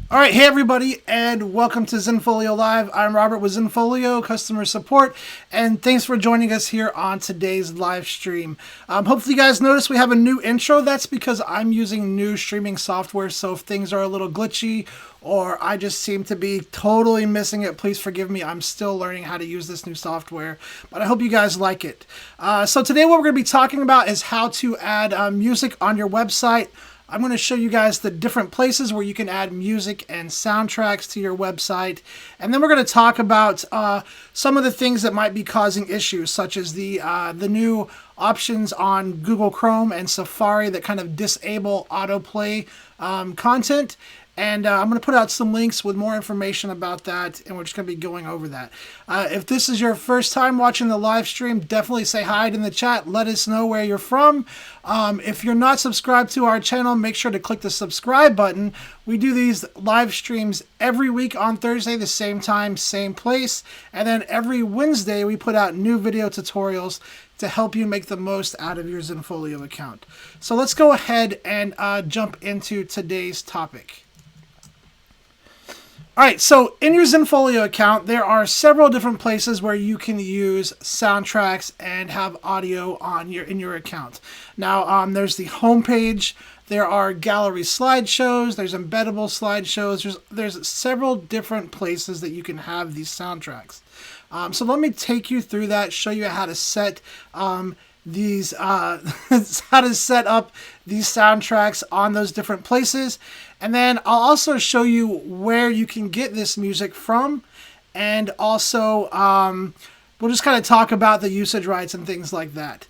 All right, hey everybody, and welcome to Zenfolio Live. I'm Robert with Zenfolio Customer Support, and thanks for joining us here on today's live stream. Hopefully you guys noticed we have a new intro. That's because I'm using new streaming software, so if things are a little glitchy or I just seem to be totally missing it, please forgive me. I'm still learning how to use this new software, but I hope you guys like it. So today what we're going to be talking about is how to add music on your website. I'm going to show you guys the different places where you can add music and soundtracks to your website. And then we're going to talk about some of the things that might be causing issues, such as the new options on Google Chrome and Safari that kind of disable autoplay content. And I'm going to put out some links with more information about that, and we're just going to be going over that. If this is your first time watching the live stream, definitely say hi in the chat. Let us know where you're from. If you're not subscribed to our channel, make sure to click the subscribe button. We do these live streams every week on Thursday, the same time, same place. And then every Wednesday, we put out new video tutorials to help you make the most out of your Zenfolio account. So let's go ahead and jump into today's topic. All right, so in your Zenfolio account, there are several different places where you can use soundtracks and have audio on in your account. Now, there's the home page. There are gallery slideshows. There's embeddable slideshows. There's several different places that you can have these soundtracks. So let me take you through that, show you how to set how to set up these soundtracks on those different places. And then I'll also show you where you can get this music from. And also, we'll just kind of talk about the usage rights and things like that.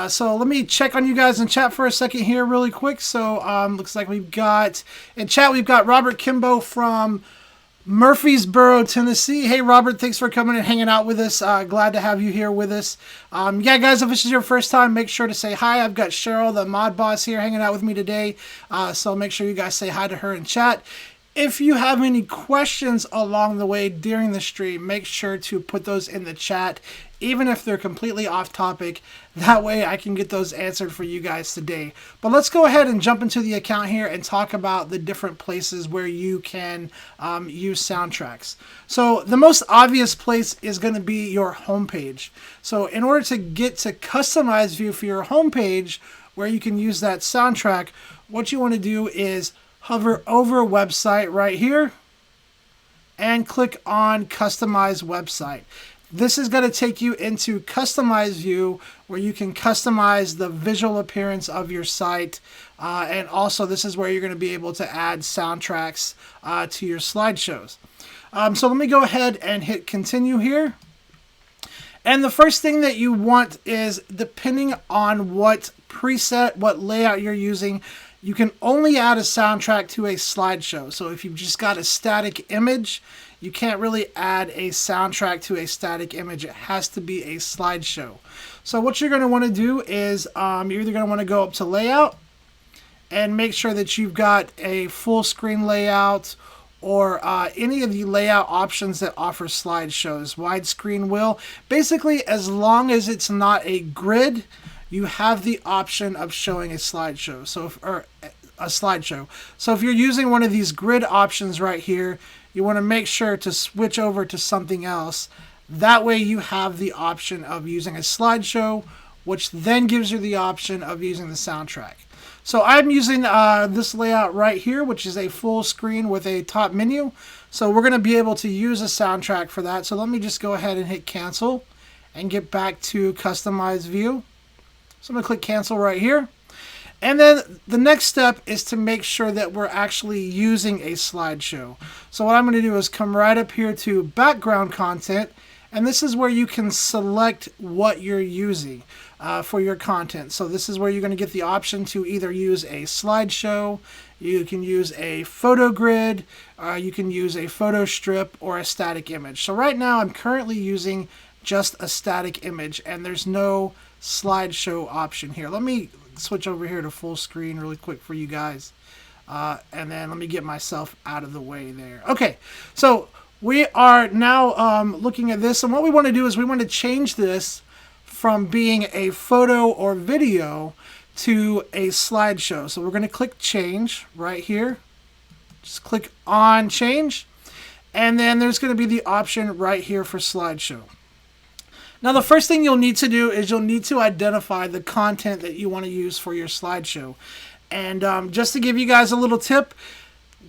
So let me check on you guys in chat for a second here really quick. So looks like we've got Robert Kimbo from Murfreesboro, Tennessee. Hey, Robert, thanks for coming and hanging out with us. Glad to have you here with us. Yeah, guys, if this is your first time, make sure to say hi. I've got Cheryl, the mod boss, here hanging out with me today. So make sure you guys say hi to her in chat. If you have any questions along the way during the stream, make sure to put those in the chat, even if they're completely off topic. That way I can get those answered for you guys today. But let's go ahead and jump into the account here and talk about the different places where you can use soundtracks. So the most obvious place is going to be your homepage. So in order to get to customize view for your homepage where you can use that soundtrack, what you want to do is hover over website right here and click on customize website. This is going to take you into customize view where you can customize the visual appearance of your site. And also this is where you're going to be able to add soundtracks to your slideshows. So let me go ahead and hit continue here. And the first thing that you want is, depending on what preset, what layout you're using, you can only add a soundtrack to a slideshow. So if you've just got a static image, you can't really add a soundtrack to a static image. It has to be a slideshow. So what you're going to want to do is you're either going to want to go up to layout and make sure that you've got a full screen layout or any of the layout options that offer slideshows. Widescreen will. Basically, as long as it's not a grid, you have the option of showing a slideshow. So if you're using one of these grid options right here, you want to make sure to switch over to something else. That way you have the option of using a slideshow, which then gives you the option of using the soundtrack. So I'm using this layout right here, which is a full screen with a top menu. So we're going to be able to use a soundtrack for that. So let me just go ahead and hit cancel and get back to customize view. So I'm going to click cancel right here. And then the next step is to make sure that we're actually using a slideshow. So what I'm going to do is come right up here to background content. And this is where you can select what you're using for your content. So this is where you're going to get the option to either use a slideshow, you can use a photo grid, you can use a photo strip, or a static image. So right now I'm currently using just a static image, and there's no slideshow option here. Let me switch over here to full screen really quick for you guys. And then let me get myself out of the way there. Okay, so we are now looking at this, and what we want to do is we want to change this from being a photo or video to a slideshow. So we're going to click change right here. Just click on change. And then there's going to be the option right here for slideshow. Now, the first thing you'll need to do is you'll need to identify the content that you want to use for your slideshow. And just to give you guys a little tip,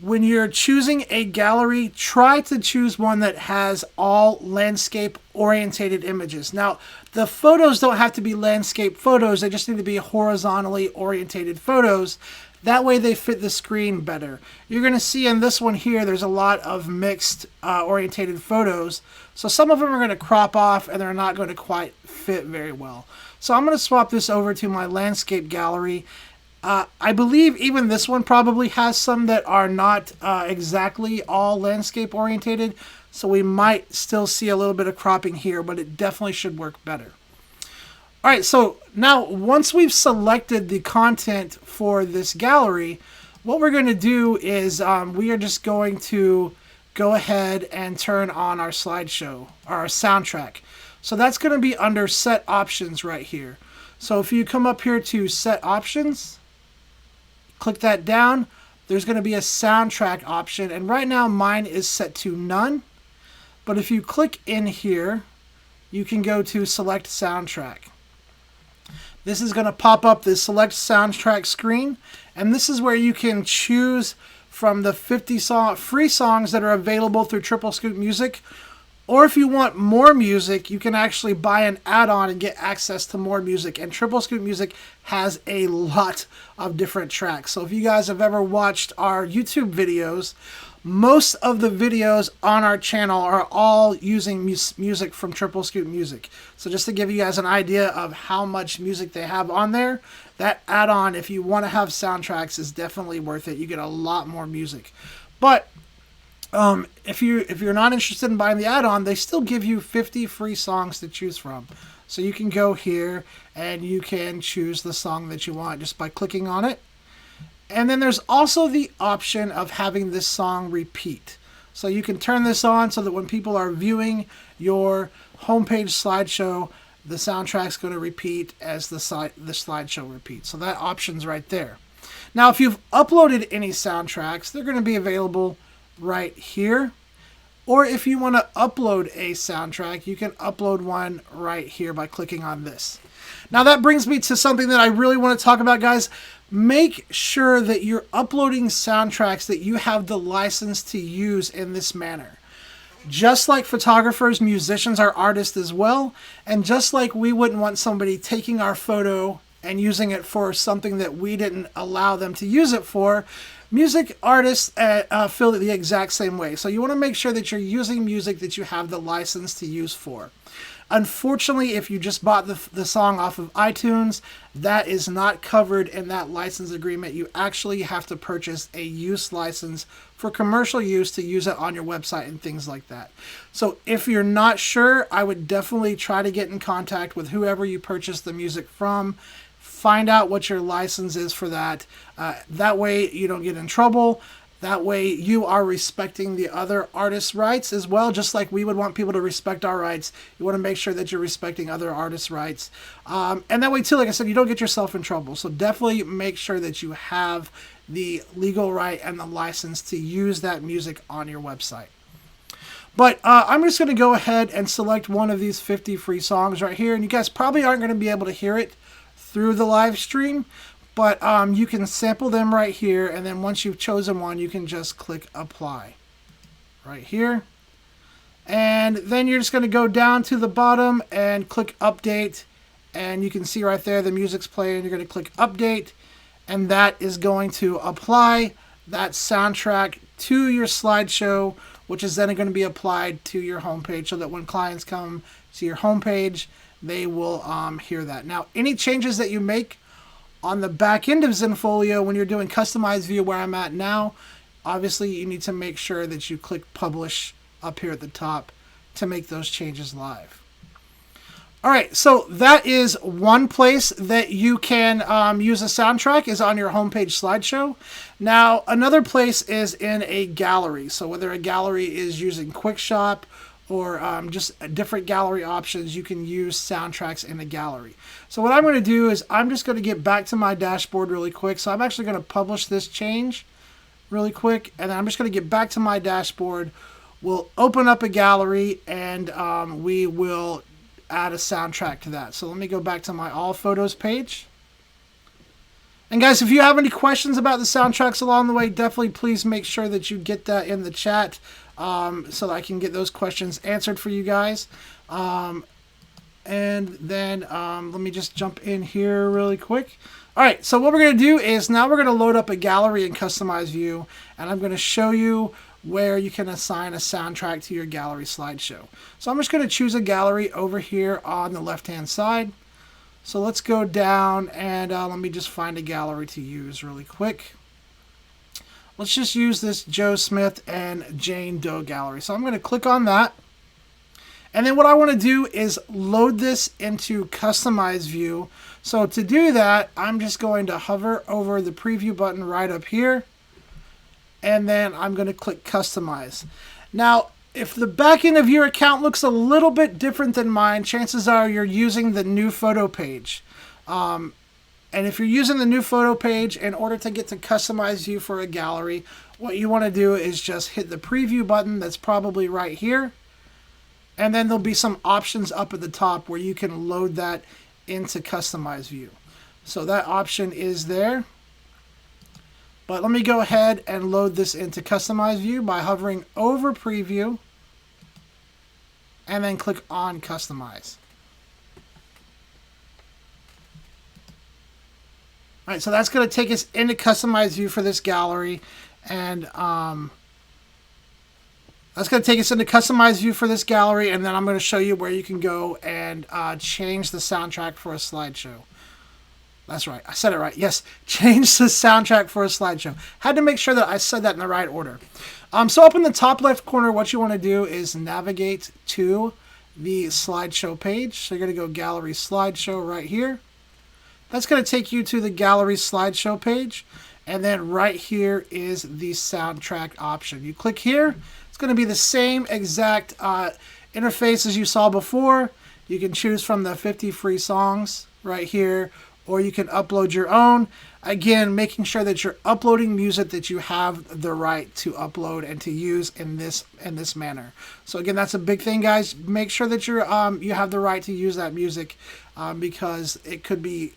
when you're choosing a gallery, try to choose one that has all landscape-orientated images. Now, the photos don't have to be landscape photos. They just need to be horizontally orientated photos. That way they fit the screen better. You're going to see in this one here, there's a lot of mixed orientated photos. So some of them are going to crop off and they're not going to quite fit very well. So I'm going to swap this over to my landscape gallery. I believe even this one probably has some that are not exactly all landscape orientated. So we might still see a little bit of cropping here, but it definitely should work better. All right, so now once we've selected the content for this gallery, what we're going to do is we are just going to go ahead and turn on our slideshow, or our soundtrack. So that's going to be under set options right here. So if you come up here to set options, click that down, there's going to be a soundtrack option. And right now mine is set to none. But if you click in here, you can go to select soundtrack. This is going to pop up the select soundtrack screen, and this is where you can choose from the 50 free songs that are available through Triple Scoop Music. Or if you want more music, you can actually buy an add-on and get access to more music. And Triple Scoop Music has a lot of different tracks. So if you guys have ever watched our YouTube videos, most of the videos on our channel are all using music from Triple Scoop Music. So just to give you guys an idea of how much music they have on there, that add-on, if you want to have soundtracks, is definitely worth it. You get a lot more music. But if you're not interested in buying the add-on, they still give you 50 free songs to choose from. So you can go here and you can choose the song that you want just by clicking on it. And then there's also the option of having this song repeat. So you can turn this on so that when people are viewing your homepage slideshow, the soundtrack's going to repeat as the slideshow repeats. So that option's right there. Now, if you've uploaded any soundtracks, they're going to be available right here. Or if you want to upload a soundtrack, you can upload one right here by clicking on this. Now that brings me to something that I really want to talk about, guys. Make sure that you're uploading soundtracks that you have the license to use in this manner. Just like photographers, musicians are artists as well. And just like we wouldn't want somebody taking our photo and using it for something that we didn't allow them to use it for, music artists feel the exact same way. So you want to make sure that you're using music that you have the license to use for. Unfortunately, if you just bought the song off of iTunes, that is not covered in that license agreement. You actually have to purchase a use license for commercial use to use it on your website and things like that. So if you're not sure, I would definitely try to get in contact with whoever you purchased the music from. Find out what your license is for that. That way you don't get in trouble. That way you are respecting the other artists' rights as well, just like we would want people to respect our rights. You want to make sure that you're respecting other artists' rights. And that way too, like I said, you don't get yourself in trouble. So definitely make sure that you have the legal right and the license to use that music on your website. But I'm just going to go ahead and select one of these 50 free songs right here. And you guys probably aren't going to be able to hear it through the live stream. But you can sample them right here, and then once you've chosen one, you can just click apply right here. And then you're just going to go down to the bottom and click update, and you can see right there the music's playing. You're going to click update, and that is going to apply that soundtrack to your slideshow, which is then going to be applied to your homepage so that when clients come to your homepage, they will hear that. Now, any changes that you make on the back end of Zenfolio, when you're doing customized view where I'm at now, obviously you need to make sure that you click publish up here at the top to make those changes live. All right, so that is one place that you can use a soundtrack is on your homepage slideshow. Now, another place is in a gallery. So whether a gallery is using QuickShop or just different gallery options, you can use soundtracks in a gallery. So what I'm going to do is I'm just going to get back to my dashboard really quick. So I'm actually going to publish this change really quick, and then I'm just going to get back to my dashboard. We'll open up a gallery, and we will add a soundtrack to that. So let me go back to my All Photos page. And guys, if you have any questions about the soundtracks along the way, definitely please make sure that you get that in the chat so that I can get those questions answered for you guys. And then let me just jump in here really quick. All right, so what we're going to do is now we're going to load up a gallery in Customize View, and I'm going to show you where you can assign a soundtrack to your gallery slideshow. So I'm just going to choose a gallery over here on the left-hand side. So let's go down and let me just find a gallery to use really quick. Let's just use this Joe Smith and Jane Doe gallery. So I'm going to click on that. And then what I want to do is load this into Customize View. So to do that, I'm just going to hover over the preview button right up here. And then I'm going to click Customize. Now, if the back end of your account looks a little bit different than mine, chances are you're using the new photo page. And if you're using the new photo page, in order to get to Customize View for a gallery, what you want to do is just hit the preview button that's probably right here. And then there'll be some options up at the top where you can load that into Customize View. So that option is there. But let me go ahead and load this into Customize View by hovering over Preview and then click on Customize. All right, so that's going to take us into Customize View for this gallery, and that's going to take us into Customize View for this gallery, and then I'm going to show you where you can go and change the soundtrack for a slideshow. That's right. I said it right. Yes, change the soundtrack for a slideshow. Had to make sure that I said that in the right order. So up in the top left corner, what you want to do is navigate to the slideshow page. So you're going to go Gallery Slideshow right here. That's going to take you to the Gallery Slideshow page. And then right here is the soundtrack option. You click here. It's going to be the same exact interface as you saw before. You can choose from the 50 free songs right here, or you can upload your own. Again, making sure that you're uploading music that you have the right to upload and to use in this manner. So again, that's a big thing, guys. Make sure that you're you have the right to use that music because it could be,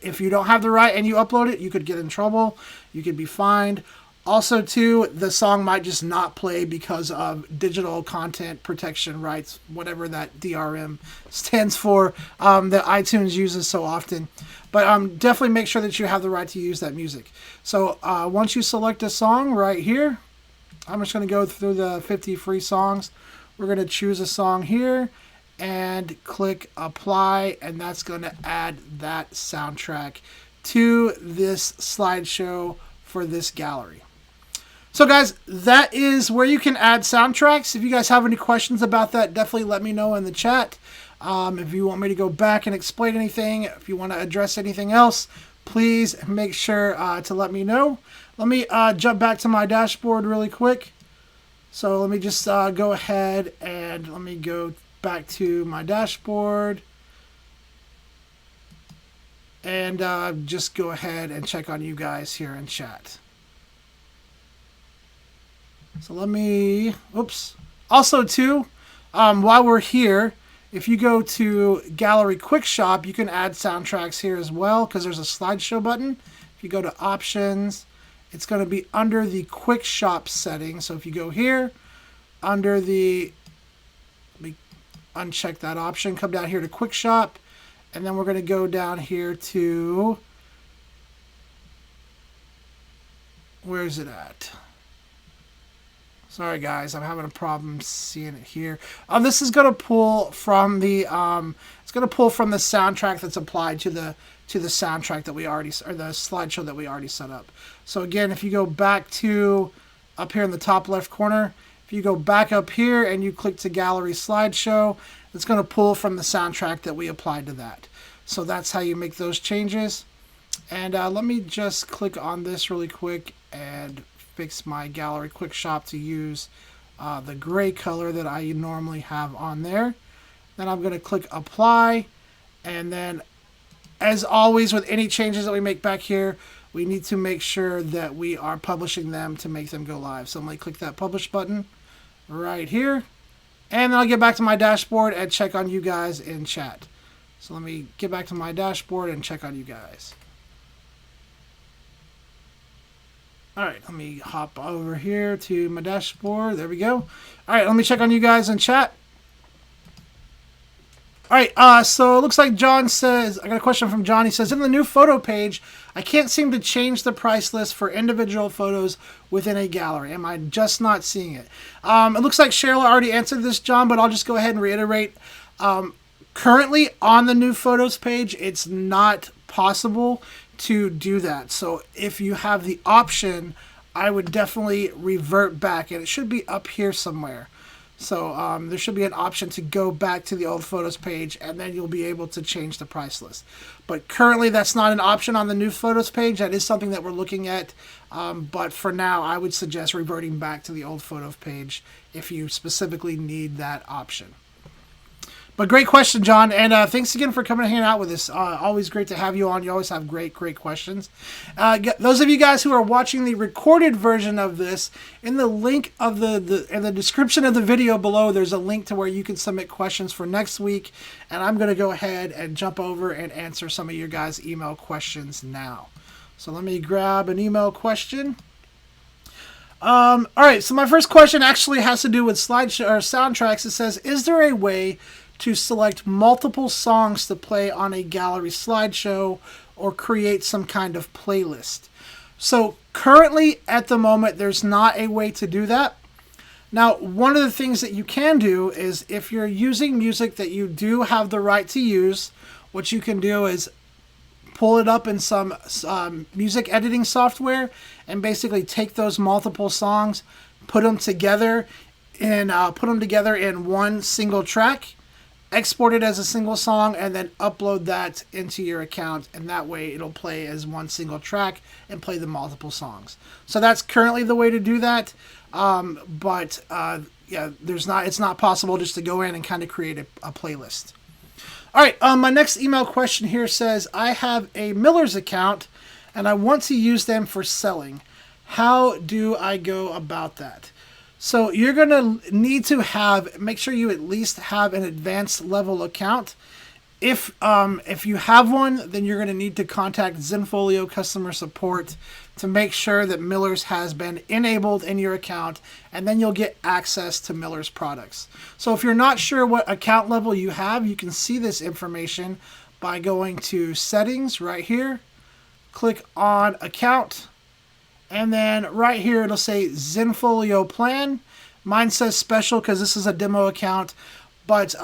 if you don't have the right and you upload it, you could get in trouble. You could be fined. Also, too, the song might just not play because of digital content protection rights, whatever that DRM stands for, that iTunes uses so often. But definitely make sure that you have the right to use that music. So once you select a song right here, I'm just going to go through the 50 free songs. We're going to choose a song here and click Apply, and that's going to add that soundtrack to this slideshow for this gallery. So guys, that is where you can add soundtracks. If you guys have any questions about that, definitely let me know in the chat. If you want me to go back and explain anything, if you want to address anything else, please make sure to let me know. Let me jump back to my dashboard really quick. So let me just go ahead and let me go back to my dashboard. And just go ahead and check on you guys here in chat. So let me, oops. Also too, while we're here, if you go to Gallery Quick Shop, you can add soundtracks here as well because there's a slideshow button. If you go to Options, it's going to be under the Quick Shop setting. So if you go here, under the, let me uncheck that option, come down here to Quick Shop, and then we're going to go down here to, where is it at? Sorry guys, I'm having a problem seeing it here. This is going to pull from the it's going to pull from the soundtrack that's applied to the soundtrack that we already, or the slideshow that we already set up. So again, if you go back to up here in the top left corner, if you go back up here and you click to Gallery Slideshow, it's going to pull from the soundtrack that we applied to that. So that's how you make those changes. And let me just click on this really quick and fix my Gallery Quick Shop to use the gray color that I normally have on there. Then I'm going to click Apply, and then as always with any changes that we make back here, we need to make sure that we are publishing them to make them go live. So I'm going to click that publish button right here. And then I'll get back to my dashboard and check on you guys in chat. So let me get back to my dashboard and check on you guys. All right, let me hop over here to my dashboard. There we go. All right, let me check on you guys in chat. All right, so it looks like John says, I got a question from John. He says, in the new photo page, I can't seem to change the price list for individual photos within a gallery. Am I just not seeing it? It looks like Cheryl already answered this, John, but I'll just go ahead and reiterate. Currently, on the new photos page, it's not possible to do that. So if you have the option, I would definitely revert back, and it should be up here somewhere. So there should be an option to go back to the old photos page, and then you'll be able to change the price list. But currently, that's not an option on the new photos page. That is something that we're looking at. But for now, I would suggest reverting back to the old photos page if you specifically need that option. But great question, John, and thanks again for coming and hanging out with us. Always great to have you on. You always have great questions. Those of you guys who are watching the recorded version of this, in the link of in the description of the video below, there's a link to where you can submit questions for next week, and I'm going to go ahead and jump over and answer some of your guys' email questions now. So let me grab an email question. All right, so my first question actually has to do with Slideshow or soundtracks. It says, is there a way to select multiple songs to play on a gallery slideshow or create some kind of playlist? So currently, at the moment, there's not a way to do that. Now, one of the things that you can do is if you're using music that you do have the right to use, what you can do is pull it up in some music editing software and basically take those multiple songs, put them together in one single track, export it as a single song, and then upload that into your account, and that way it'll play as one single track and play the multiple songs. So that's currently the way to do that, but yeah, it's not possible just to go in and kind of create a playlist. All right, my next email question here says, I have a Miller's account and I want to use them for selling. How do I go about that? So you're going to need to make sure you at least have an advanced level account. If you have one, then you're going to need to contact Zenfolio customer support to make sure that Miller's has been enabled in your account, and then you'll get access to Miller's products. So if you're not sure what account level you have, you can see this information by going to settings right here, click on account, and then right here it'll say Zenfolio plan. Mine says special because this is a demo account, but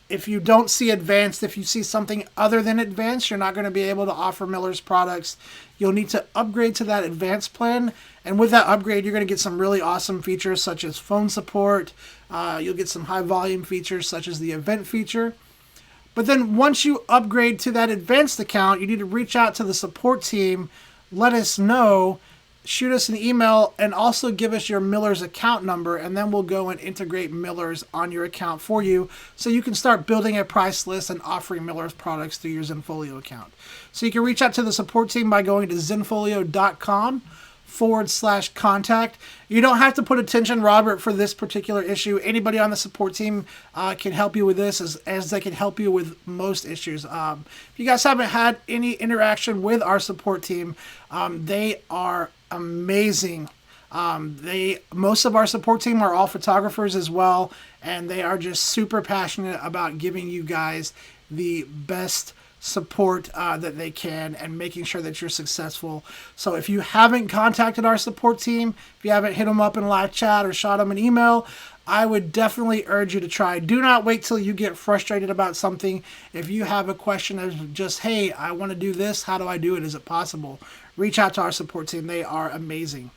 if you don't see advanced, if you see something other than advanced, you're not going to be able to offer Miller's products. You'll need to upgrade to that advanced plan, and with that upgrade, you're going to get some really awesome features such as phone support. You'll get some high volume features such as the event feature. But then once you upgrade to that advanced account, you need to reach out to the support team, let us know, shoot us an email, and also give us your Miller's account number, and then we'll go and integrate Miller's on your account for you so you can start building a price list and offering Miller's products through your Zenfolio account. So you can reach out to the support team by going to zenfolio.com/contact. You don't have to put attention, Robert, for this particular issue. Anybody on the support team can help you with this as they can help you with most issues. If you guys haven't had any interaction with our support team, they are amazing. Most of our support team are all photographers as well, and they are just super passionate about giving you guys the best support that they can and making sure that you're successful. So if you haven't contacted our support team, if you haven't hit them up in live chat or shot them an email, I would definitely urge you to try. Do not wait till you get frustrated about something. If you have a question of just, hey, I want to do this, how do I do it? Is it possible? Reach out to our support team. They are amazing.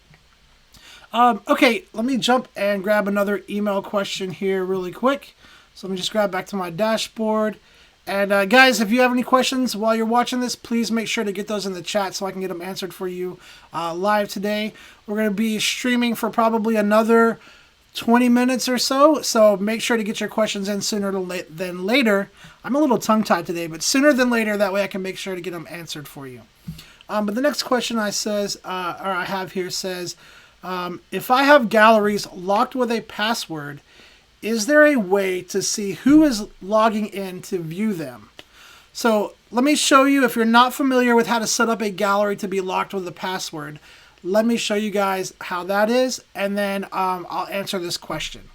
Okay, let me jump and grab another email question here really quick. So let me just grab back to my dashboard. And guys, if you have any questions while you're watching this, please make sure to get those in the chat so I can get them answered for you live today. We're going to be streaming for probably another 20 minutes or so, so make sure to get your questions in sooner than later. I'm a little tongue-tied today, but sooner than later, that way I can make sure to get them answered for you. But the next question I have here says, if I have galleries locked with a password, is there a way to see who is logging in to view them? So let me show you, if you're not familiar with how to set up a gallery to be locked with a password, let me show you guys how that is, and then I'll answer this question.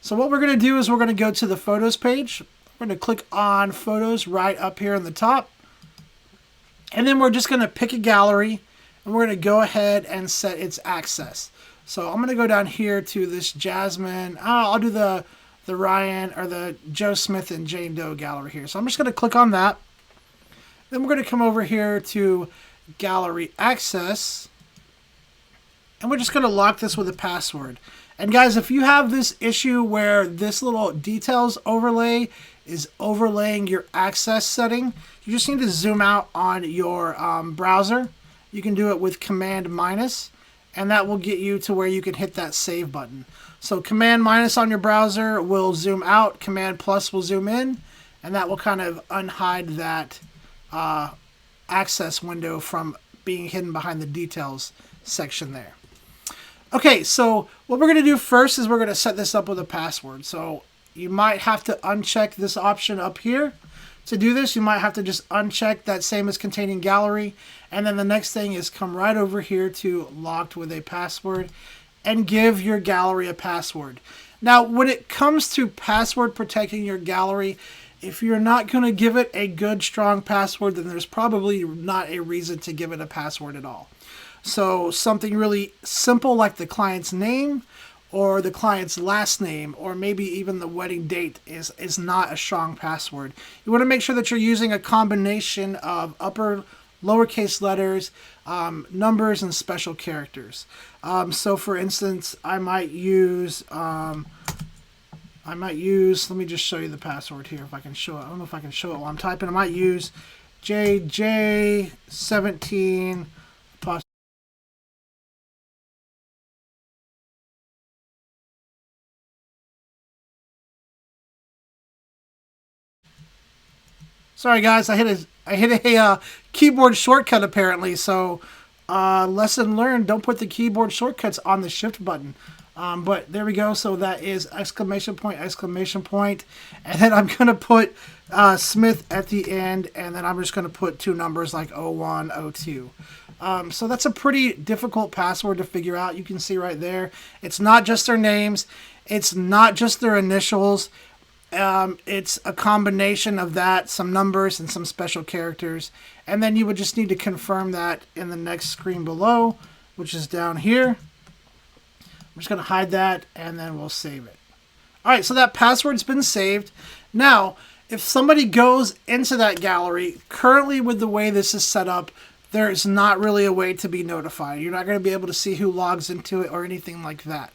So what we're going to do is we're going to go to the Photos page. We're going to click on Photos right up here in the top. And then we're just going to pick a gallery, and we're going to go ahead and set its access. So I'm going to go down here to this Jasmine. I'll do the Ryan or the Joe Smith and Jane Doe gallery here. So I'm just going to click on that. Then we're going to come over here to Gallery Access. And we're just going to lock this with a password. And guys, if you have this issue where this little details overlay is overlaying your access setting, you just need to zoom out on your browser. You can do it with Command minus, and that will get you to where you can hit that save button. So Command minus on your browser will zoom out, Command plus will zoom in, and that will kind of unhide that access window from being hidden behind the details section there. Okay, so what we're going to do first is we're going to set this up with a password. So you might have to uncheck this option up here. To do this, you might have to just uncheck that same as containing gallery. And then the next thing is come right over here to locked with a password and give your gallery a password. Now, when it comes to password protecting your gallery, if you're not going to give it a good, strong password, then there's probably not a reason to give it a password at all. So something really simple like the client's name or the client's last name or maybe even the wedding date is not a strong password. You want to make sure that you're using a combination of upper, lowercase letters, numbers, and special characters. So for instance, I might use, let me just show you the password here if I can show it. I don't know if I can show it while I'm typing. I might use JJ17 Sorry guys, I hit a keyboard shortcut apparently. So lesson learned: don't put the keyboard shortcuts on the shift button. But there we go. So that is exclamation point, and then I'm gonna put Smith at the end, and then I'm just gonna put two numbers like 01, 02. So that's a pretty difficult password to figure out. You can see right there. It's not just their names. It's not just their initials. It's a combination of that, some numbers and some special characters. And then you would just need to confirm that in the next screen below, which is down here. I'm just going to hide that, and then we'll save it. All right, so that password's been saved. Now, if somebody goes into that gallery, currently with the way this is set up, there's not really a way to be notified. You're not going to be able to see who logs into it or anything like that.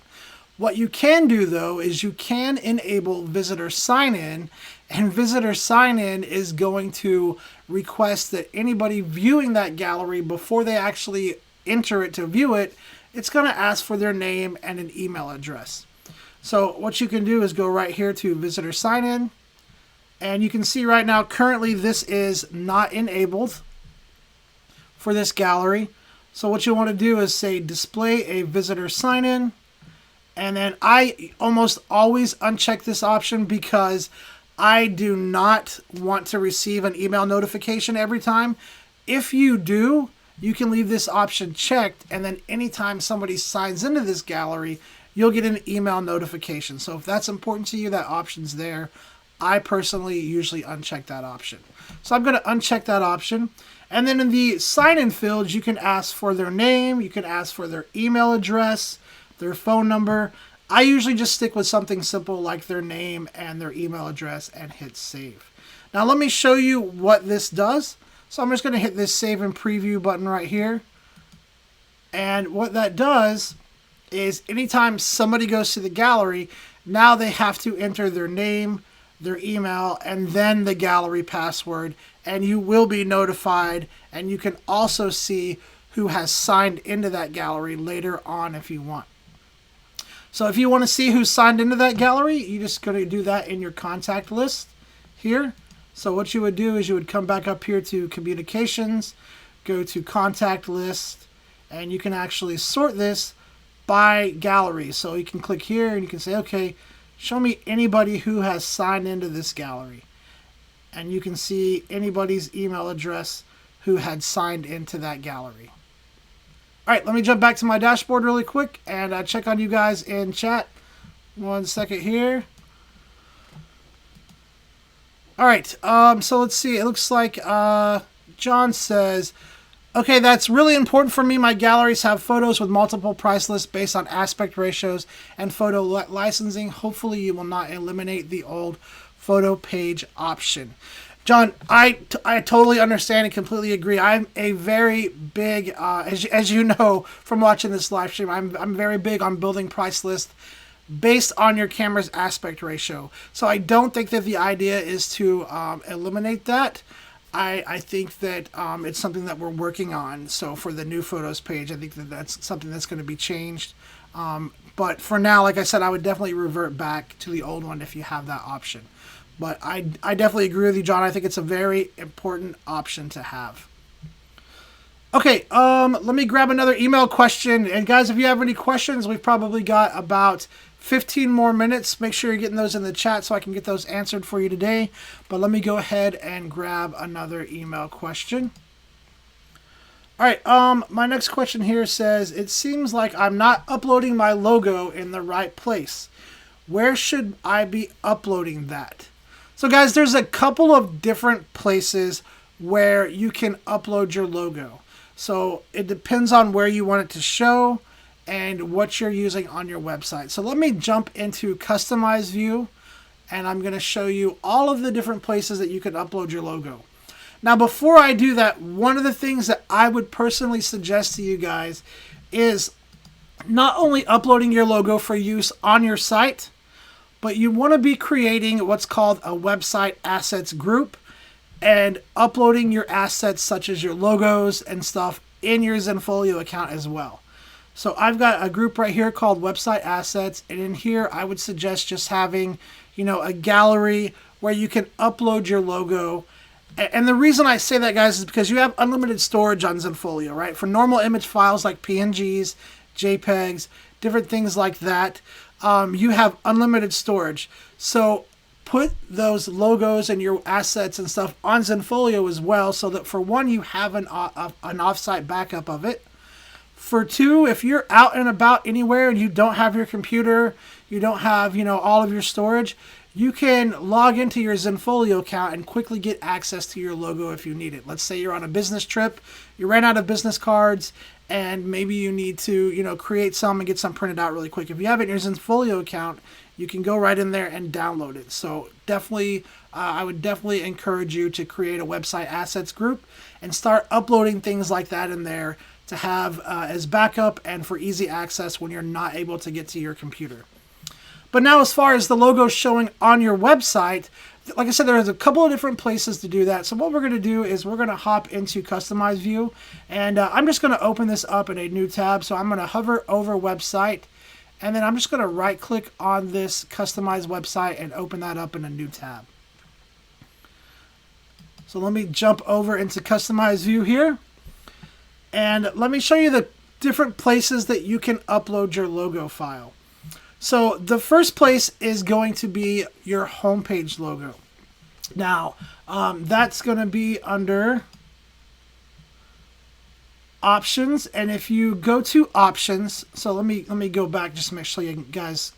What you can do, though, is you can enable visitor sign-in, and visitor sign-in is going to request that anybody viewing that gallery, before they actually enter it to view it, it's going to ask for their name and an email address. So what you can do is go right here to visitor sign-in, and you can see right now currently this is not enabled for this gallery. So what you want to do is say display a visitor sign-in. And then I almost always uncheck this option because I do not want to receive an email notification every time. If you do, you can leave this option checked, and then anytime somebody signs into this gallery, you'll get an email notification. So if that's important to you, that option's there. I personally usually uncheck that option. So I'm going to uncheck that option. And then in the sign-in fields, you can ask for their name, you can ask for their email address, their phone number. I usually just stick with something simple like their name and their email address and hit save. Now let me show you what this does. So I'm just going to hit this save and preview button right here. And what that does is anytime somebody goes to the gallery, now they have to enter their name, their email, and then the gallery password, and you will be notified, and you can also see who has signed into that gallery later on if you want. So if you want to see who's signed into that gallery, you're just going to do that in your contact list here. So what you would do is you would come back up here to communications, go to contact list, and you can actually sort this by gallery. So you can click here and you can say, okay, show me anybody who has signed into this gallery. And you can see anybody's email address who had signed into that gallery. All right, let me jump back to my dashboard really quick and check on you guys in chat. 1 second here. All right, so let's see. It looks like John says, okay, that's really important for me. My galleries have photos with multiple price lists based on aspect ratios and photo licensing. Hopefully you will not eliminate the old photo page option. John, I totally understand and completely agree. I'm a very big, as you know from watching this live stream, I'm very big on building price lists based on your camera's aspect ratio. So I don't think that the idea is to eliminate that. I think that it's something that we're working on. So for the new photos page, I think that that's something that's going to be changed. But for now, like I said, I would definitely revert back to the old one if you have that option. But I definitely agree with you, John. I think it's a very important option to have. Okay, let me grab another email question. And guys, if you have any questions, we've probably got about 15 more minutes. Make sure you're getting those in the chat so I can get those answered for you today. But let me go ahead and grab another email question. All right, my next question here says, it seems like I'm not uploading my logo in the right place. Where should I be uploading that? So guys, there's a couple of different places where you can upload your logo. So it depends on where you want it to show and what you're using on your website. So let me jump into Customize View, and I'm going to show you all of the different places that you can upload your logo. Now, before I do that, one of the things that I would personally suggest to you guys is not only uploading your logo for use on your site, but you want to be creating what's called a website assets group and uploading your assets such as your logos and stuff in your Zenfolio account as well. So I've got a group right here called website assets, and in here I would suggest just having, a gallery where you can upload your logo. And the reason I say that, guys, is because you have unlimited storage on Zenfolio, right? For normal image files like PNGs, JPEGs, different things like that, you have unlimited storage. So put those logos and your assets and stuff on Zenfolio as well, so that for one, you have an offsite backup of it. For two, if you're out and about anywhere and you don't have your computer, you don't have, all of your storage, you can log into your Zenfolio account and quickly get access to your logo if you need it. Let's say you're on a business trip, you ran out of business cards, and maybe you need to, create some and get some printed out really quick. If you have it in your Zenfolio account, you can go right in there and download it. So definitely, I would definitely encourage you to create a website assets group and start uploading things like that in there to have as backup and for easy access when you're not able to get to your computer. But now, as far as the logo showing on your website, like I said, there's a couple of different places to do that. So what we're going to do is we're going to hop into Customize View, and I'm just going to open this up in a new tab. So I'm going to hover over Website, and then I'm just going to right-click on this Customize Website and open that up in a new tab. So let me jump over into Customize View here, and let me show you the different places that you can upload your logo file. So the first place is going to be your homepage logo. Now, that's going to be under Options, and if you go to Options, so let me go back just to make sure you guys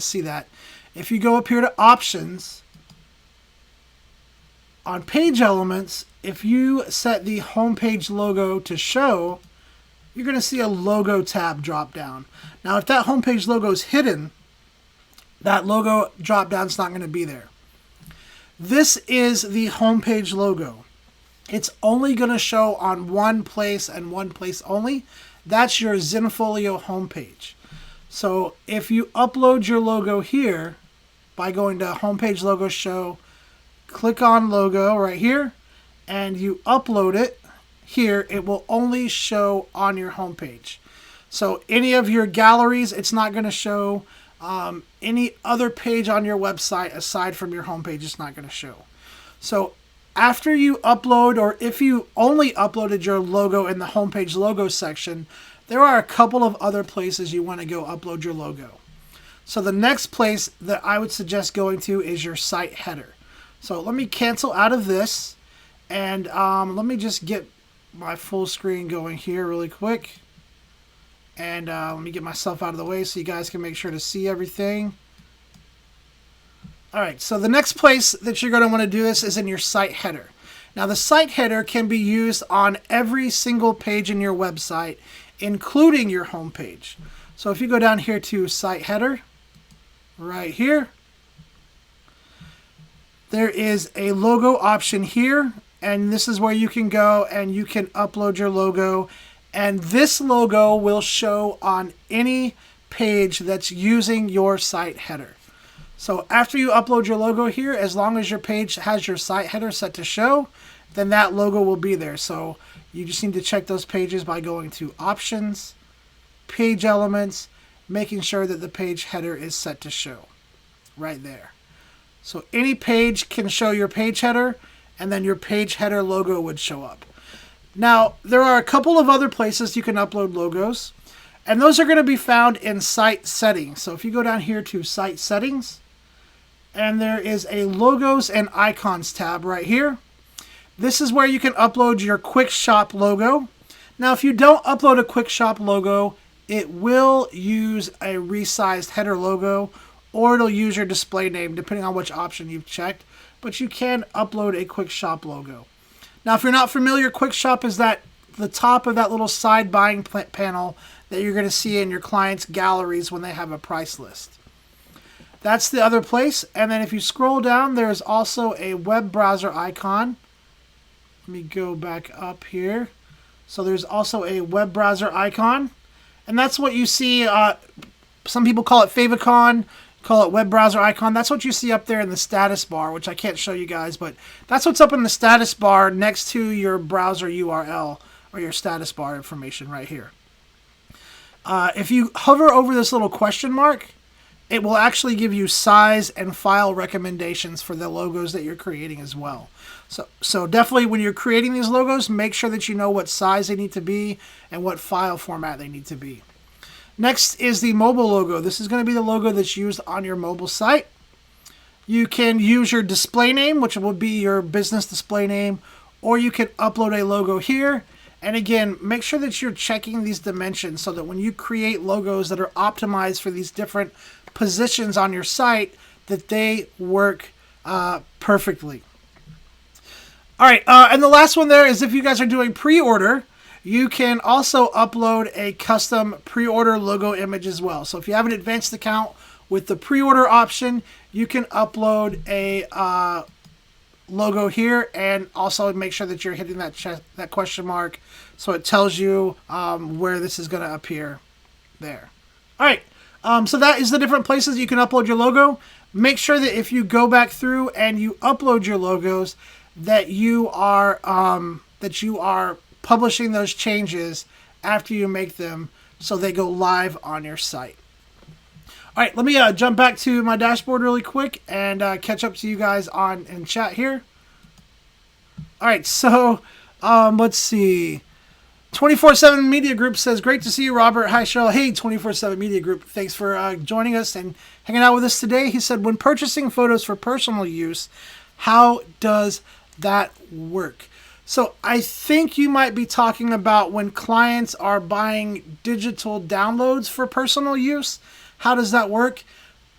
see that. If you go up here to Options, on Page Elements, if you set the homepage logo to show, you're going to see a logo tab drop down. Now, if that homepage logo is hidden, that logo drop down is not going to be there. This is the homepage logo. It's only going to show on one place and one place only. That's your Zenfolio homepage. So if you upload your logo here by going to Homepage Logo Show, click on Logo right here, and you upload it here, it will only show on your homepage. So any of your galleries, it's not going to show. Any other page on your website aside from your homepage, it's not going to show. So after you upload, or if you only uploaded your logo in the homepage logo section, there are a couple of other places you want to go upload your logo. So the next place that I would suggest going to is your site header. So let me cancel out of this, and let me just get my full screen going here really quick. And let me get myself out of the way so you guys can make sure to see everything. Alright, so the next place that you're going to want to do this is in your site header. Now the site header can be used on every single page in your website, including your home page. So if you go down here to site header, right here, there is a logo option here, and this is where you can go and you can upload your logo, and this logo will show on any page that's using your site header. So after you upload your logo here, as long as your page has your site header set to show, then that logo will be there. So you just need to check those pages by going to Options, Page Elements, making sure that the page header is set to show right there. So any page can show your page header, and then your page header logo would show up. Now, there are a couple of other places you can upload logos, and those are going to be found in Site Settings. So if you go down here to Site Settings, and there is a Logos and Icons tab right here. This is where you can upload your Quick Shop logo. Now, if you don't upload a Quick Shop logo, it will use a resized header logo, or it'll use your display name, depending on which option you've checked. But you can upload a Quick Shop logo. Now, if you're not familiar, Quick Shop is the top of that little side buying panel that you're going to see in your clients' galleries when they have a price list. That's the other place. And then if you scroll down, there's also a web browser icon. Let me go back up here. So there's also a web browser icon. And that's what you see. Some people call it favicon, call it web browser icon. That's what you see up there in the status bar, which I can't show you guys, but that's what's up in the status bar next to your browser URL or your status bar information right here. If you hover over this little question mark, it will actually give you size and file recommendations for the logos that you're creating as well. So definitely when you're creating these logos, make sure that you know what size they need to be and what file format they need to be. Next is the mobile logo. This is going to be the logo that's used on your mobile site. You can use your display name, which will be your business display name, or you can upload a logo here. And again, make sure that you're checking these dimensions so that when you create logos that are optimized for these different positions on your site, that they work perfectly. All right, and the last one there is if you guys are doing pre-order, you can also upload a custom pre-order logo image as well. So if you have an advanced account with the pre-order option, you can upload a logo here, and also make sure that you're hitting that question mark so it tells you where this is going to appear there. All right, so that is the different places you can upload your logo. Make sure that if you go back through and you upload your logos, that you are publishing those changes after you make them so they go live on your site. All right, let me jump back to my dashboard really quick and catch up to you guys in chat here. All right, so let's see. 24/7 Media Group says, great to see you, Robert. Hi, Cheryl. Hey, 24/7 Media Group. Thanks for joining us and hanging out with us today. He said, when purchasing photos for personal use, how does that work? So I think you might be talking about when clients are buying digital downloads for personal use. How does that work?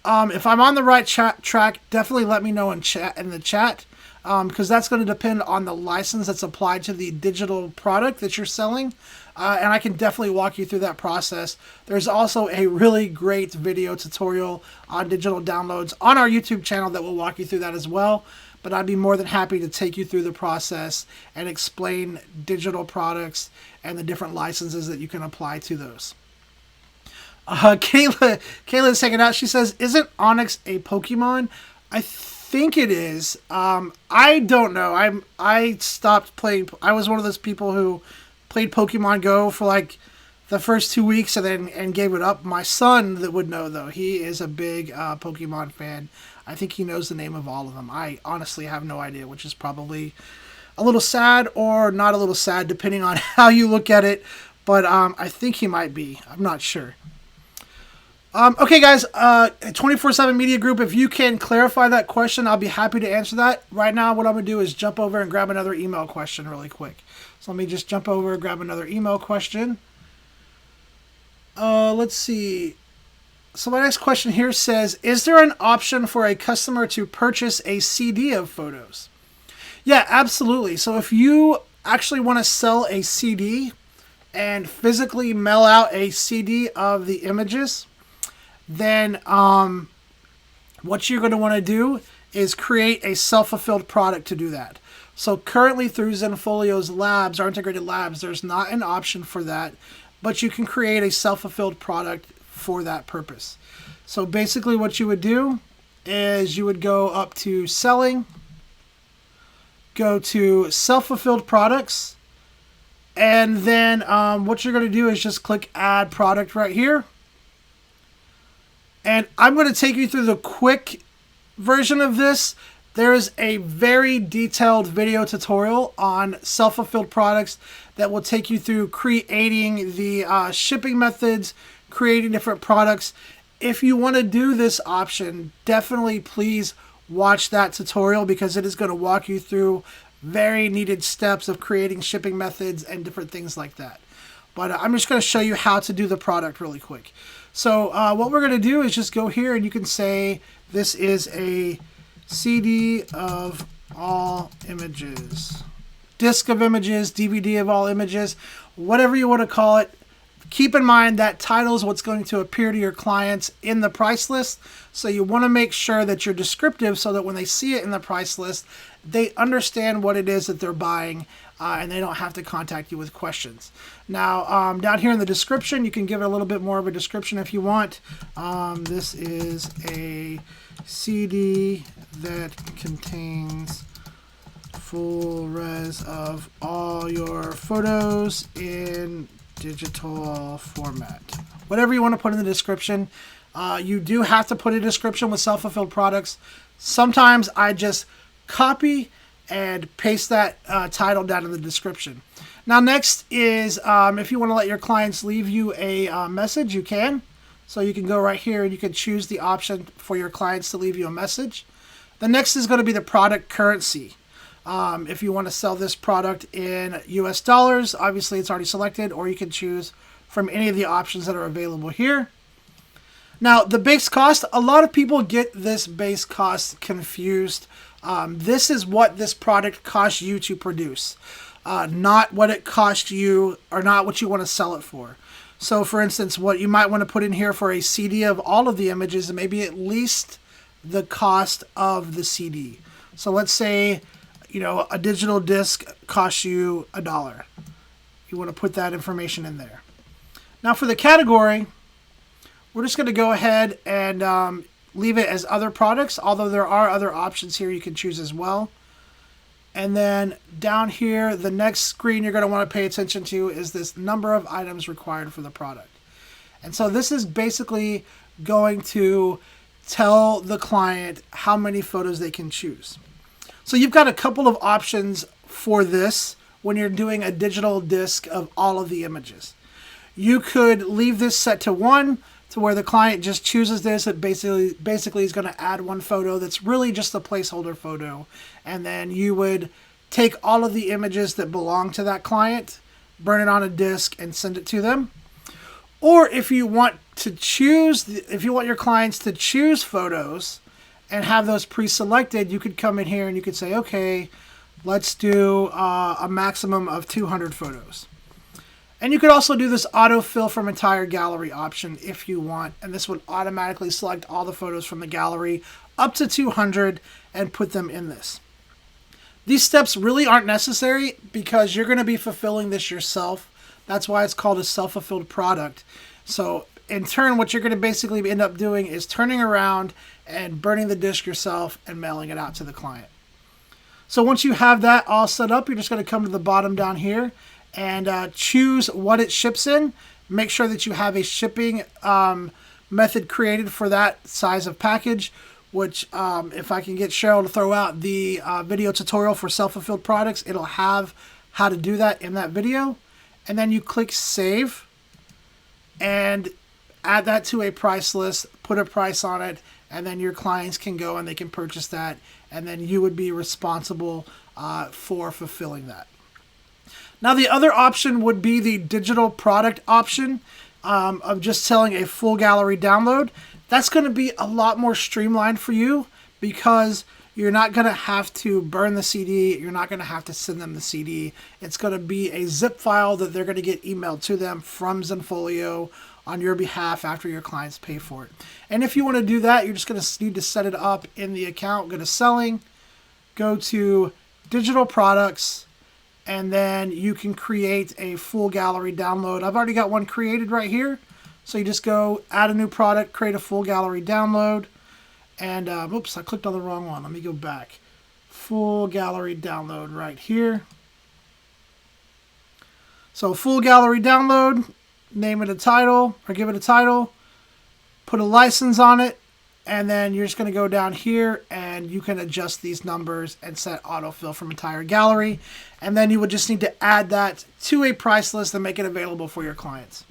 If I'm on the right track, definitely let me know in the chat, because that's going to depend on the license that's applied to the digital product that you're selling, and I can definitely walk you through that process. There's also a really great video tutorial on digital downloads on our YouTube channel that will walk you through that as well. But I'd be more than happy to take you through the process and explain digital products and the different licenses that you can apply to those. Kayla's hanging out. She says, isn't Onyx a Pokemon? I think it is. I don't know. I stopped playing. I was one of those people who played Pokemon Go for like the first 2 weeks and gave it up. My son that would know though. He is a big Pokemon fan. I think he knows the name of all of them. I honestly have no idea, which is probably a little sad or not a little sad, depending on how you look at it. But I think he might be. I'm not sure. Okay, guys, 24/7 Media Group, if you can clarify that question, I'll be happy to answer that. Right now, what I'm going to do is jump over and grab another email question really quick. So let me just jump over and grab another email question. Let's see. So my next question here says, is there an option for a customer to purchase a CD of photos? Yeah, absolutely. So if you actually want to sell a CD and physically mail out a CD of the images, then what you're going to want to do is create a self-fulfilled product to do that. So currently through Zenfolio's labs, our integrated labs, there's not an option for that, but you can create a self-fulfilled product for that purpose. So basically what you would do is you would go up to selling, go to self-fulfilled products, and then what you're going to do is just click add product right here. And I'm going to take you through the quick version of this. There is a very detailed video tutorial on self-fulfilled products that will take you through creating the shipping methods, creating different products. If you want to do this option, definitely please watch that tutorial because it is going to walk you through very needed steps of creating shipping methods and different things like that. But I'm just going to show you how to do the product really quick. So what we're going to do is just go here and you can say this is a CD of all images, disc of images, DVD of all images, whatever you want to call it. Keep in mind that title is what's going to appear to your clients in the price list. So you want to make sure that you're descriptive so that when they see it in the price list, they understand what it is that they're buying and they don't have to contact you with questions. Now, down here in the description, you can give it a little bit more of a description if you want. This is a CD that contains full res of all your photos in digital format. Whatever you want to put in the description. You do have to put a description with self-fulfilled products. Sometimes I just copy and paste that title down in the description. Now next is if you want to let your clients leave you a message, you can. So you can go right here and you can choose the option for your clients to leave you a message. The next is going to be the product currency. If you want to sell this product in US dollars, obviously it's already selected, or you can choose from any of the options that are available here. Now, the base cost, a lot of people get this base cost confused. This is what this product costs you to produce, not what it costs you or not what you want to sell it for. So, for instance, what you might want to put in here for a CD of all of the images, maybe at least the cost of the CD. So let's say, you know, a digital disc costs you $1. You want to put that information in there. Now for the category, we're just going to go ahead and leave it as other products, although there are other options here you can choose as well. And then down here, the next screen you're going to want to pay attention to is this number of items required for the product. And so this is basically going to tell the client how many photos they can choose. So you've got a couple of options for this when you're doing a digital disc of all of the images. You could leave this set to 1, to where the client just chooses this. It basically is going to add one photo that's really just a placeholder photo. And then you would take all of the images that belong to that client, burn it on a disk, and send it to them. Or if you want to choose, if you want your clients to choose photos and have those pre-selected, you could come in here and you could say, okay, let's do a maximum of 200 photos. And you could also do this autofill from entire gallery option if you want, and this would automatically select all the photos from the gallery up to 200 and put them in this. These steps really aren't necessary because you're going to be fulfilling this yourself. That's why it's called a self-fulfilled product. So in turn, what you're going to basically end up doing is turning around and burning the disc yourself and mailing it out to the client. So once you have that all set up, you're just going to come to the bottom down here and choose what it ships in. Make sure that you have a shipping method created for that size of package. which if I can get Cheryl to throw out the video tutorial for self-fulfilled products, it'll have how to do that in that video. And then you click save and add that to a price list, put a price on it, and then your clients can go and they can purchase that, and then you would be responsible for fulfilling that. Now the other option would be the digital product option of just selling a full gallery download. That's going to be a lot more streamlined for you because you're not going to have to burn the CD. You're not going to have to send them the CD. It's going to be a zip file that they're going to get emailed to them from Zenfolio on your behalf after your clients pay for it. And if you want to do that, you're just going to need to set it up in the account. Go to selling, go to digital products, and then you can create a full gallery download. I've already got one created right here. So you just go add a new product, create a full gallery download. And oops, I clicked on the wrong one. Let me go back. Full gallery download right here. So full gallery download, name it a title or give it a title, put a license on it, and then you're just going to go down here and you can adjust these numbers and set autofill from entire gallery. And then you would just need to add that to a price list and make it available for your clients.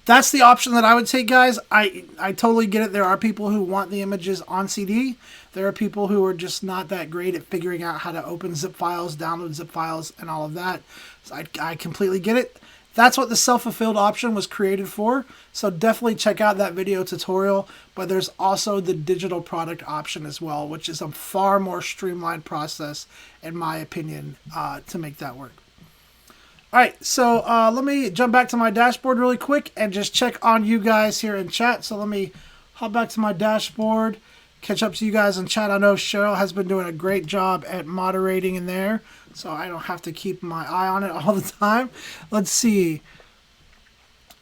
That's the option that I would take, guys. I totally get it. There are people who want the images on CD. There are people who are just not that great at figuring out how to open zip files, download zip files, and all of that. So I completely get it. That's what the self-fulfilled option was created for. So definitely check out that video tutorial. But there's also the digital product option as well, which is a far more streamlined process, in my opinion, to make that work. All right, so let me jump back to my dashboard really quick and just check on you guys here in chat. So let me hop back to my dashboard, catch up to you guys in chat. I know Cheryl has been doing a great job at moderating in there, so I don't have to keep my eye on it all the time. Let's see.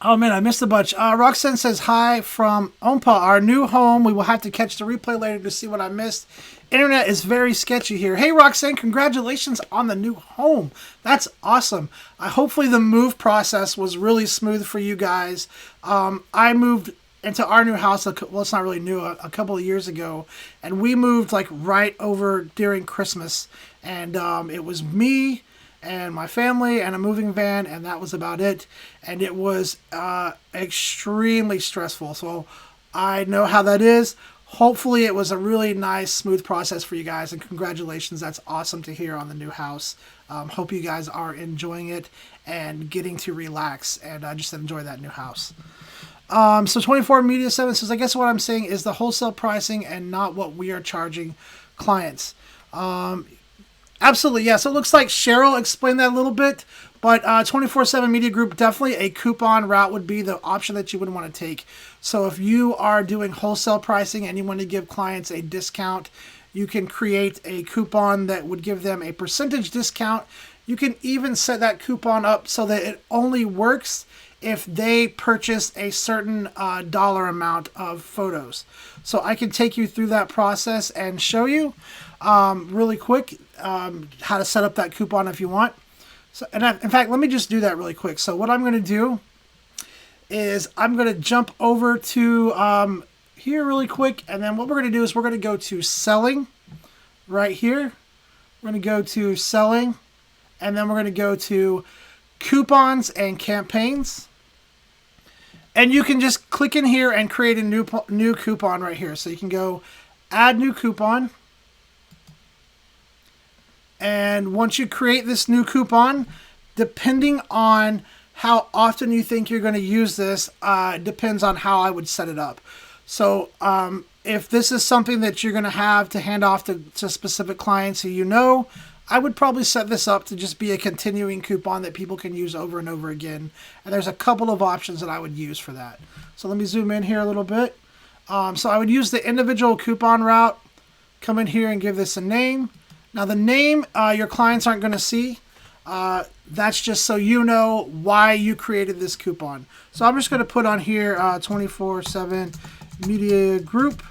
Oh, man, I missed a bunch. Roxanne says, hi from Ompa, our new home. We will have to catch the replay later to see what I missed. Internet is very sketchy here. Hey, Roxanne, congratulations on the new home. That's awesome. Hopefully the move process was really smooth for you guys. I moved into our new house, well, it's not really new, a couple of years ago. And we moved like right over during Christmas. And it was me and my family and a moving van, and that was about it. And it was extremely stressful. So I know how that is. Hopefully it was a really nice, smooth process for you guys, and congratulations. That's awesome to hear on the new house. Hope you guys are enjoying it and getting to relax and just enjoy that new house. So 24 Media 7 says, I guess what I'm saying is the wholesale pricing and not what we are charging clients. Absolutely, yeah. So it looks like Cheryl explained that a little bit, but 24/7 Media Group, definitely a coupon route would be the option that you would want to take. So if you are doing wholesale pricing and you want to give clients a discount, you can create a coupon that would give them a percentage discount. You can even set that coupon up so that it only works if they purchase a certain dollar amount of photos. So I can take you through that process and show you really quick how to set up that coupon if you want. So, and in fact, let me just do that really quick. So what I'm going to do is I'm going to jump over to here really quick. And then what we're going to do is we're going to go to selling right here. We're going to go to selling. And then we're going to go to coupons and campaigns. And you can just click in here and create a new coupon right here. So you can go add new coupon. And once you create this new coupon, depending on how often you think you're going to use this, depends on how I would set it up. So if this is something that you're going to have to hand off to specific clients who you know, I would probably set this up to just be a continuing coupon that people can use over and over again. And there's a couple of options that I would use for that. So let me zoom in here a little bit. So I would use the individual coupon route, come in here and give this a name. Now the name your clients aren't going to see. That's just so you know why you created this coupon. So I'm just going to put on here 24/7 Media Group.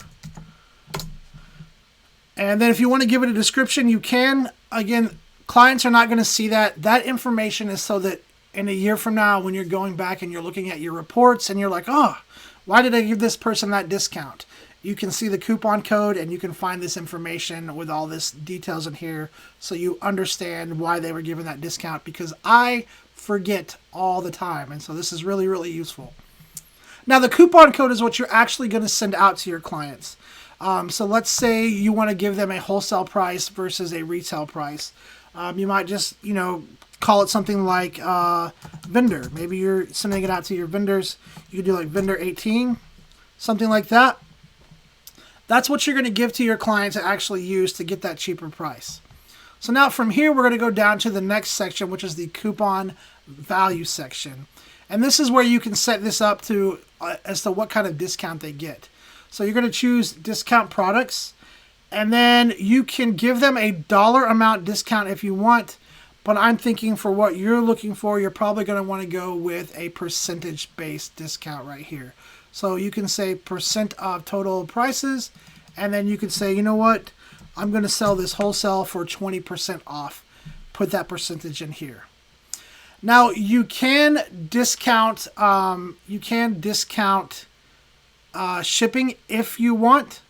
And then if you want to give it a description, you can. Again, clients are not going to see that. That information is so that in a year from now, when you're going back and you're looking at your reports and you're like, oh, Why did I give this person that discount? You can see the coupon code and you can find this information with all this details in here so you understand why they were given that discount, because I forget all the time. And so this is really, really useful. Now, the coupon code is what you're actually going to send out to your clients. So let's say you want to give them a wholesale price versus a retail price. You might just, call it something like vendor. Maybe you're sending it out to your vendors. You could do like vendor 18, something like that. That's what you're going to give to your client to actually use to get that cheaper price. So now from here, we're going to go down to the next section, which is the coupon value section. And this is where you can set this up to as to what kind of discount they get. So you're going to choose discount products, and then you can give them a dollar amount discount if you want. But I'm thinking for what you're looking for, you're probably going to want to go with a percentage-based discount right here. So you can say percent of total prices, and then you can say, you know what, I'm going to sell this wholesale for 20% off. Put that percentage in here. Now you can discount. Shipping if you want,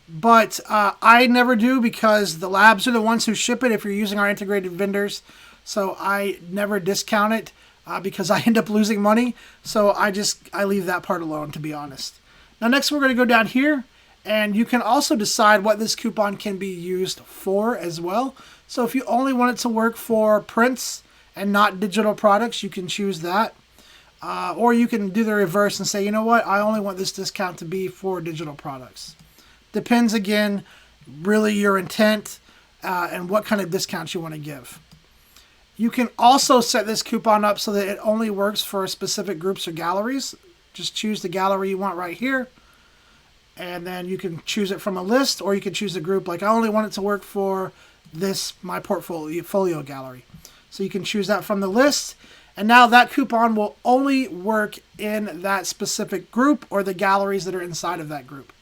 but I never do, because the labs are the ones who ship it if you're using our integrated vendors. So I never discount it because I end up losing money. So I leave that part alone, to be honest. Now next we're going to go down here, and you can also decide what this coupon can be used for as well. So if you only want it to work for prints and not digital products, you can choose that. Or you can do the reverse and say, you know what, I only want this discount to be for digital products. Depends, again, really your intent and what kind of discounts you want to give. You can also set this coupon up so that it only works for specific groups or galleries. Just choose the gallery you want right here. And then you can choose it from a list, or you can choose a group. Like, I only want it to work for my portfolio gallery. So you can choose that from the list. And now that coupon will only work in that specific group or the galleries that are inside of that group.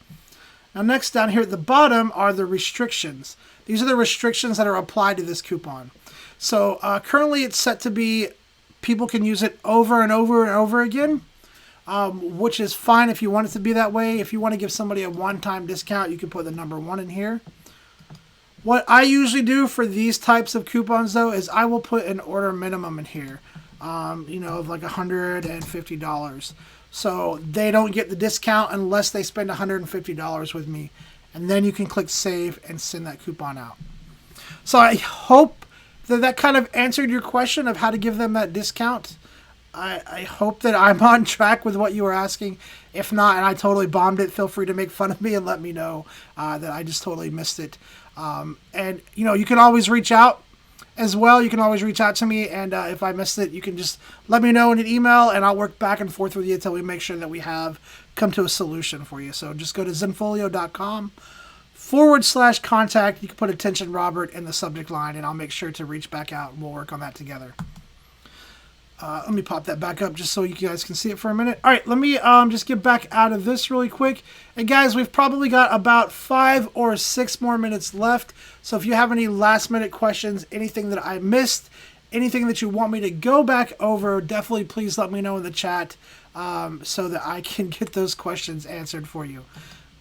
Now next, down here at the bottom are the restrictions. These are the restrictions that are applied to this coupon. So currently it's set to be people can use it over and over and over again, which is fine if you want it to be that way. If you want to give somebody a one-time discount, you can put the number 1 in here. What I usually do for these types of coupons, though, is I will put an order minimum in here. Of like $150. So they don't get the discount unless they spend $150 with me. And then you can click save and send that coupon out. So I hope that kind of answered your question of how to give them that discount. I hope that I'm on track with what you were asking. If not, and I totally bombed it, feel free to make fun of me and let me know that I just totally missed it. And you can always reach out as well. You can always reach out to me, and if I missed it, you can just let me know in an email, and I'll work back and forth with you until we make sure that we have come to a solution for you. So just go to zenfolio.com/contact. You can put attention Robert in the subject line, and I'll make sure to reach back out, and we'll work on that together. Let me pop that back up just so you guys can see it for a minute. All right, let me just get back out of this really quick. And guys, we've probably got about 5 or 6 more minutes left. So if you have any last minute questions, anything that I missed, anything that you want me to go back over, definitely please let me know in the chat so that I can get those questions answered for you.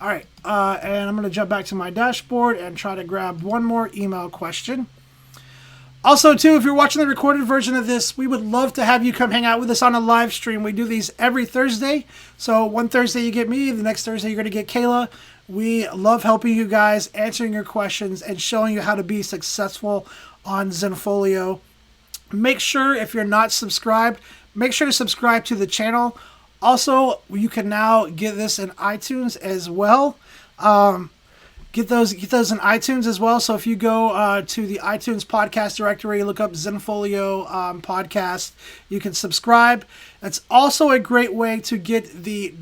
All right, and I'm going to jump back to my dashboard and try to grab one more email question. Also, too, if you're watching the recorded version of this, we would love to have you come hang out with us on a live stream. We do these every Thursday. So one Thursday you get me, the next Thursday you're going to get Kayla. We love helping you guys, answering your questions, and showing you how to be successful on Zenfolio. Make sure, if you're not subscribed, make sure to subscribe to the channel. Also, you can now get this in iTunes as well. Get those in iTunes as well. So if you go to the iTunes podcast directory, look up Zenfolio podcast, you can subscribe. That's also a great way to get the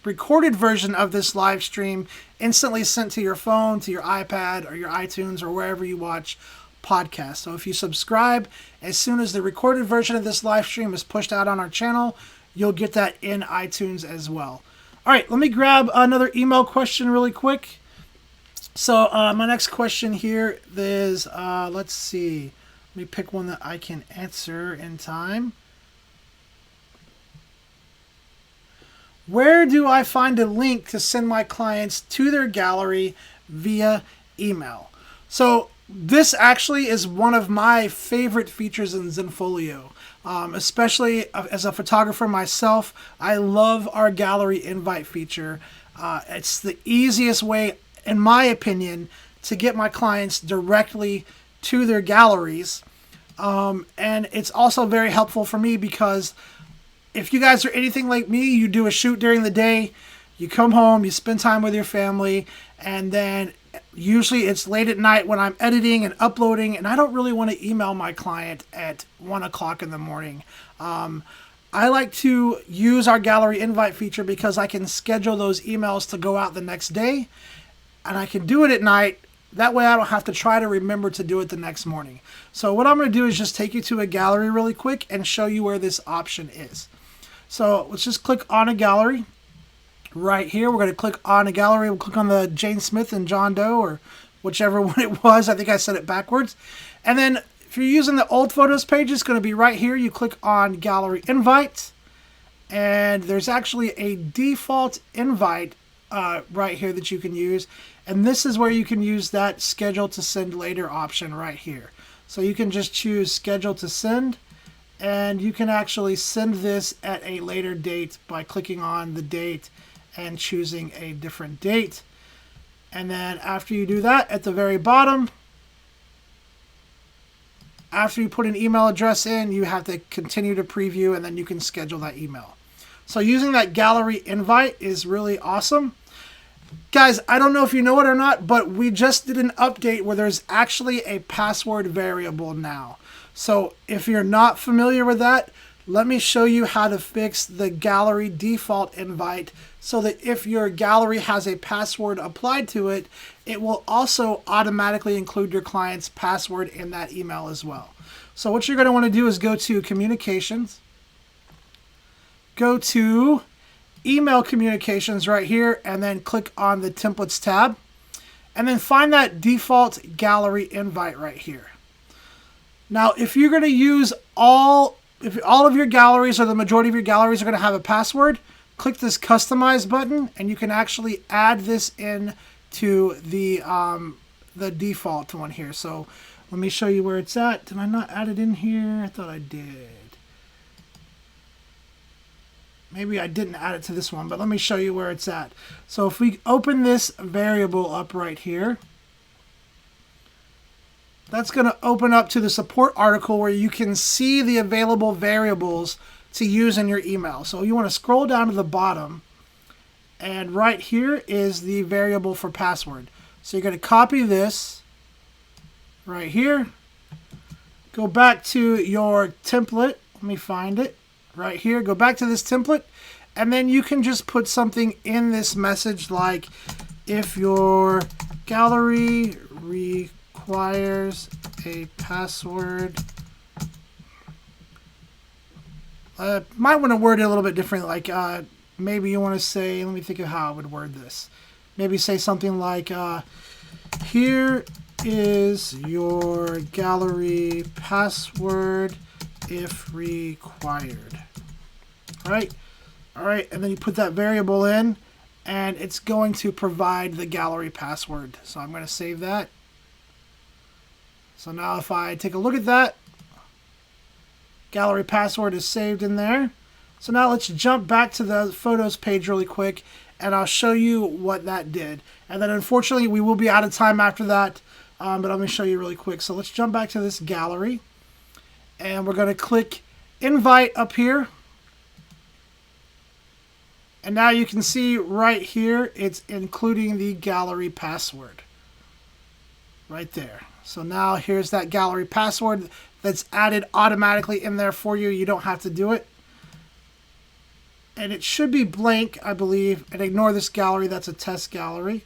recorded version of this live stream instantly sent to your phone, to your iPad, or your iTunes, or wherever you watch podcasts. So if you subscribe, as soon as the recorded version of this live stream is pushed out on our channel, you'll get that in iTunes as well. All right, let me grab another email question really quick. So my next question here is, let's see. Let me pick one that I can answer in time. where do I find a link to send my clients to their gallery via email? So this actually is one of my favorite features in Zenfolio. Especially as a photographer myself, I love our gallery invite feature. It's the easiest way, in my opinion, to get my clients directly to their galleries. And it's also very helpful for me because if you guys are anything like me, you do a shoot during the day, you come home, you spend time with your family, and then usually it's late at night when I'm editing and uploading, and I don't really want to email my client at 1 o'clock in the morning. I like to use our gallery invite feature because I can schedule those emails to go out the next day, and I can do it at night. That way I don't have to try to remember to do it the next morning. So what I'm going to do is just take you to a gallery really quick and show you where this option is. So let's just click on a gallery. Right here, we're going to click on a gallery. We'll click on the Jane Smith and John Doe, or whichever one it was. I think I said it backwards. And then if you're using the old photos page, it's going to be right here. You click on Gallery Invite, and there's actually a default invite right here that you can use. And this is where you can use that Schedule to Send Later option right here. So you can just choose Schedule to Send, and you can actually send this at a later date by clicking on the date and choosing a different date. And then after you do that, at the very bottom, after you put an email address in, you have to continue to preview, and then you can schedule that email. So using that gallery invite is really awesome. Guys, I don't know if you know it or not, but we just did an update where there's actually a password variable now. So if you're not familiar with that, let me show you how to fix the gallery default invite so that if your gallery has a password applied to it, it will also automatically include your client's password in that email as well. So what you're going to want to do is go to Communications, go to Email Communications right here, and then click on the Templates tab, and then find that default gallery invite right here. Now, if you're going to use if all of your galleries or the majority of your galleries are going to have a password, click this Customize button, and you can actually add this in to the default one here. So let me show you where it's at. Did I not add it in here? I thought I did. Maybe I didn't add it to this one, but let me show you where it's at. So if we open this variable up right here, that's going to open up to the support article where you can see the available variables to use in your email. So you want to scroll down to the bottom, and right here is the variable for password. So you're going to copy this right here, go back to your template. Let me find it right here. Go back to this template, and then you can just put something in this message like, if your gallery requires a password. Might want to word it a little bit different. Like maybe you want to say, let me think of how I would word this. Maybe say something like, here is your gallery password if required. All right, and then you put that variable in, and it's going to provide the gallery password. So I'm going to save that. So now if I take a look at that, gallery password is saved in there. So now let's jump back to the photos page really quick, and I'll show you what that did. And then unfortunately we will be out of time after that, but I'm going to show you really quick. So let's jump back to this gallery, and we're going to click invite up here. And now you can see right here, it's including the gallery password right there. So now here's that gallery password that's added automatically in there for you. You don't have to do it. And it should be blank, I believe. And ignore this gallery. That's a test gallery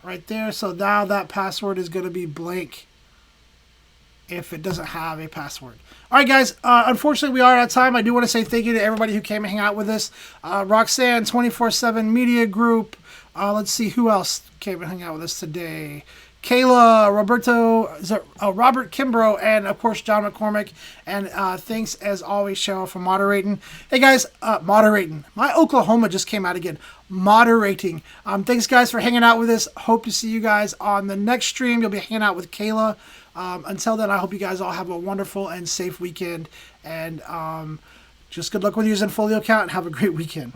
right there. So now that password is going to be blank if it doesn't have a password. All right, guys. Unfortunately, we are out of time. I do want to say thank you to everybody who came and hang out with us. Roxanne, 24/7 Media Group. Let's see who else came and hung out with us today. Kayla, Robert Kimbrough, and of course John McCormick. And thanks as always, Cheryl, for moderating. Hey guys, moderating. My Oklahoma just came out again. Moderating. Thanks guys for hanging out with us. Hope to see you guys on the next stream. You'll be hanging out with Kayla. Until then, I hope you guys all have a wonderful and safe weekend. And just good luck with your Zenfolio account and have a great weekend.